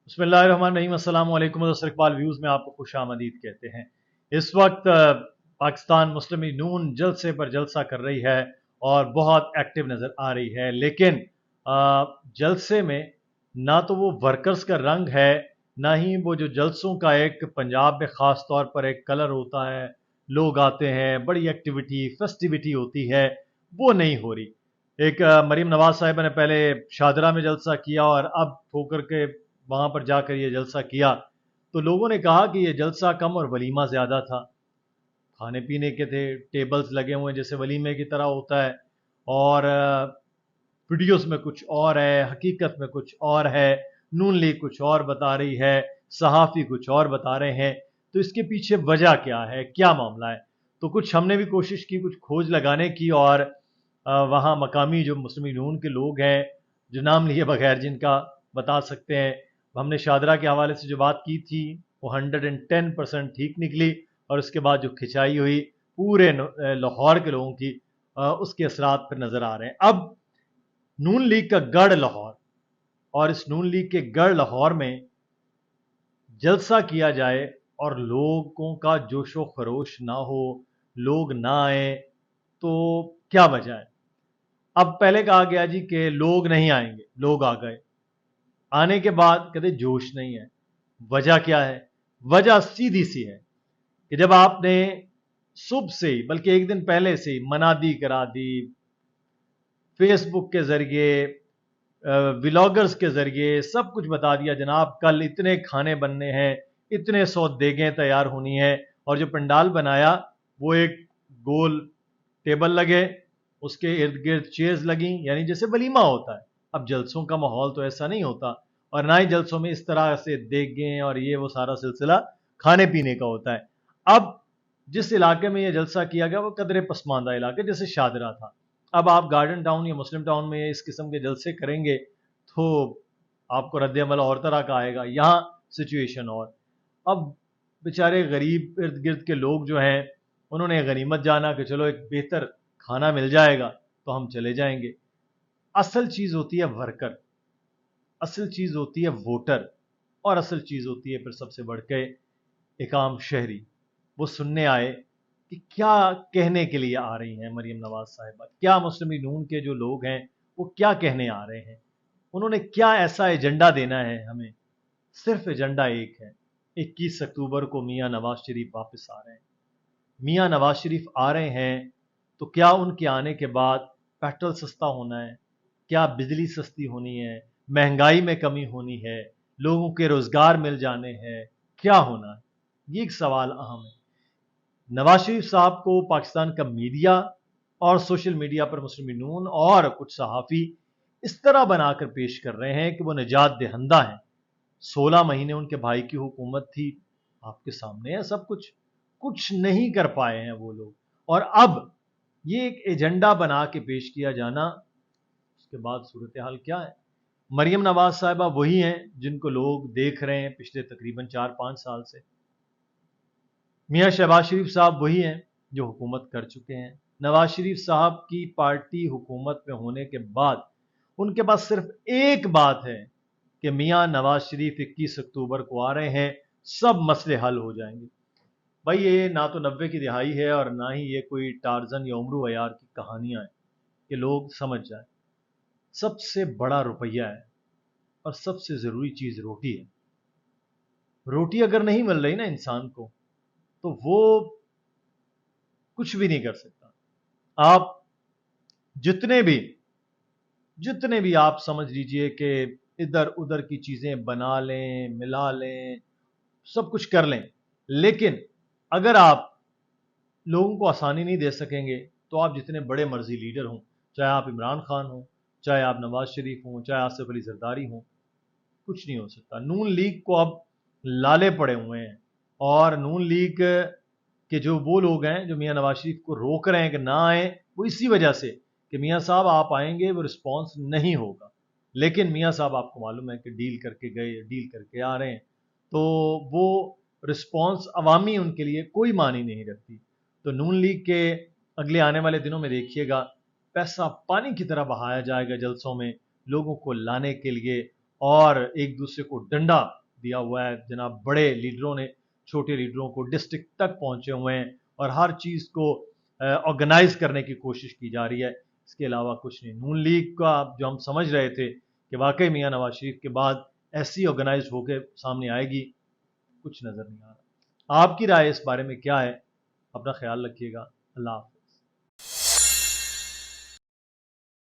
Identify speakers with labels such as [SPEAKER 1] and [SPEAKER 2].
[SPEAKER 1] बिस्मिल्लाहिर्रहमानिर्रहीम। अस्सलाम वालेकुम। इकबाल व्यूज़ में आपको खुश आमदीद कहते हैं। इस वक्त पाकिस्तान मुस्लिम लीग नून जलसे पर जलसा कर रही है और बहुत एक्टिव नज़र आ रही है, लेकिन जलसे में ना तो वो वर्कर्स का रंग है, ना ही वो जो जलसों का एक पंजाब में ख़ास तौर पर एक कलर होता है, लोग आते हैं, बड़ी एक्टिविटी फेस्टिविटी होती है, वो नहीं हो रही। एक मरीम नवाज साहिबा ने पहले शादरा में जलसा किया और अब ठोकर के वहां पर जाकर ये जलसा किया, तो लोगों ने कहा कि ये जलसा कम और वलीमा ज्यादा था। खाने पीने के थे, टेबल्स लगे हुए जैसे वलीमे की तरह होता है, और वीडियोस में कुछ और है, हकीकत में कुछ और है। नून लीग कुछ और बता रही है, सहाफ़ी कुछ और बता रहे हैं। तो इसके पीछे वजह क्या है, क्या मामला है? तो कुछ हमने भी कोशिश की, कुछ खोज लगाने की, और वहाँ मकामी जो मुस्लिम लीग नून के लोग हैं, जो नाम लिए बगैर जिनका बता सकते हैं, हमने शादरा के हवाले से जो बात की थी वो 110% ठीक निकली, और उसके बाद जो खिंचाई हुई पूरे लाहौर के लोगों की, उसके असरात पर नजर आ रहे हैं। अब नून लीग का गढ़ लाहौर, और इस नून लीग के गढ़ लाहौर में जलसा किया जाए और लोगों का जोशो खरोश ना हो, लोग ना आए, तो क्या वजह है? अब पहले कहा गया जी कि लोग नहीं आएंगे, लोग आ गए। आने के बाद कहते जोश नहीं है। वजह क्या है? वजह सीधी सी है कि जब आपने सुबह से ही, बल्कि एक दिन पहले से ही मनादी करा दी, फेसबुक के जरिए, व्लॉगर्स के जरिए सब कुछ बता दिया, जनाब कल इतने खाने बनने हैं, इतने सौ देगें तैयार होनी है, और जो पंडाल बनाया वो एक गोल टेबल लगे, उसके इर्द गिर्द चेयर्स लगी, यानी जैसे वलीमा होता है। अब जलसों का माहौल तो ऐसा नहीं होता, और ना ही जलसों में इस तरह से देगें और ये वो सारा सिलसिला खाने पीने का होता है। अब जिस इलाके में ये जलसा किया गया वो कदरे पसमानदा इलाके जैसे शादरा था। अब आप गार्डन टाउन या मुस्लिम टाउन में इस किस्म के जलसे करेंगे तो आपको रद्द अमल और तरह का आएगा, यहाँ सिचुएशन और। अब बेचारे गरीब इर्द गिर्द के लोग जो हैं, उन्होंने गनीमत जाना कि चलो एक बेहतर खाना मिल जाएगा तो हम चले जाएंगे। असल चीज होती है वर्कर, असल चीज होती है वोटर, और असल चीज होती है फिर सबसे बढ़ के एक आम शहरी। वो सुनने आए कि क्या कहने के लिए आ रही हैं मरीम नवाज साहिबा, क्या मुस्लिम लीग नून के जो लोग हैं वो क्या कहने आ रहे हैं, उन्होंने क्या ऐसा एजेंडा देना है हमें। सिर्फ एजेंडा एक है, 21 अक्टूबर को मियां नवाज शरीफ वापस आ रहे हैं। मियां नवाज शरीफ आ रहे हैं तो क्या उनके आने के बाद पेट्रोल सस्ता होना है, क्या बिजली सस्ती होनी है, महंगाई में कमी होनी है, लोगों के रोजगार मिल जाने हैं, क्या होना है? ये एक सवाल अहम है। नवाज शरीफ साहब को पाकिस्तान का मीडिया और सोशल मीडिया पर मुस्लिम लीग नून और कुछ सहाफ़ी इस तरह बनाकर पेश कर रहे हैं कि वो निजात दहिंदा हैं। 16 महीने उनके भाई की हुकूमत थी, आपके सामने है सब कुछ, कुछ नहीं कर पाए हैं वो लोग। और अब ये एक एजेंडा बना के पेश किया जाना, उसके बाद सूरत हाल क्या है? मरियम नवाज साहिबा वही हैं जिनको लोग देख रहे हैं पिछले तकरीबन 4-5 साल से। मियां शहबाज शरीफ साहब वही हैं जो हुकूमत कर चुके हैं। नवाज शरीफ साहब की पार्टी हुकूमत में होने के बाद उनके पास सिर्फ एक बात है कि मियां नवाज शरीफ 21 अक्टूबर को आ रहे हैं, सब मसले हल हो जाएंगे। भाई ये ना तो 90 की दिहाई है और ना ही ये कोई टार्जन या उमरू अयार की कहानियां हैं कि लोग समझ जाए। सबसे बड़ा रुपया है और सबसे जरूरी चीज रोटी है। रोटी अगर नहीं मिल रही ना इंसान को, तो वो कुछ भी नहीं कर सकता। आप जितने भी जितने भी आप समझ लीजिए कि इधर उधर की चीजें बना लें, मिला लें, सब कुछ कर लें, लेकिन अगर आप लोगों को आसानी नहीं दे सकेंगे, तो आप जितने बड़े मर्जी लीडर हों, चाहे आप इमरान खान हों, चाहे आप नवाज शरीफ हों, चाहे आसिफ अली जरदारी हों, कुछ नहीं हो सकता। नून लीग को अब लाले पड़े हुए हैं, और नून लीग के जो वो लोग हैं जो मियां नवाज शरीफ को रोक रहे हैं कि ना आए, वो इसी वजह से कि मियां साहब आप आएंगे वो रिस्पॉन्स नहीं होगा। लेकिन मियां साहब आपको मालूम है कि डील करके गए, डील करके आ रहे हैं, तो वो रिस्पॉन्स अवामी उनके लिए कोई मानी नहीं रखती। तो नून लीग के अगले आने वाले दिनों में देखिएगा, पैसा पानी की तरह बहाया जाएगा जलसों में लोगों को लाने के लिए, और एक दूसरे को डंडा दिया हुआ है। जनाब बड़े लीडरों ने छोटे लीडरों को डिस्ट्रिक्ट तक पहुंचे हुए हैं और हर चीज़ को ऑर्गेनाइज करने की कोशिश की जा रही है। इसके अलावा कुछ नहीं। नून लीग का जो हम समझ रहे थे कि वाकई मियां नवाज शरीफ के बाद ऐसी ऑर्गेनाइज होकर सामने आएगी, कुछ नज़र नहीं आ रहा। आपकी राय इस बारे में क्या है? अपना ख्याल रखिएगा। अल्लाह।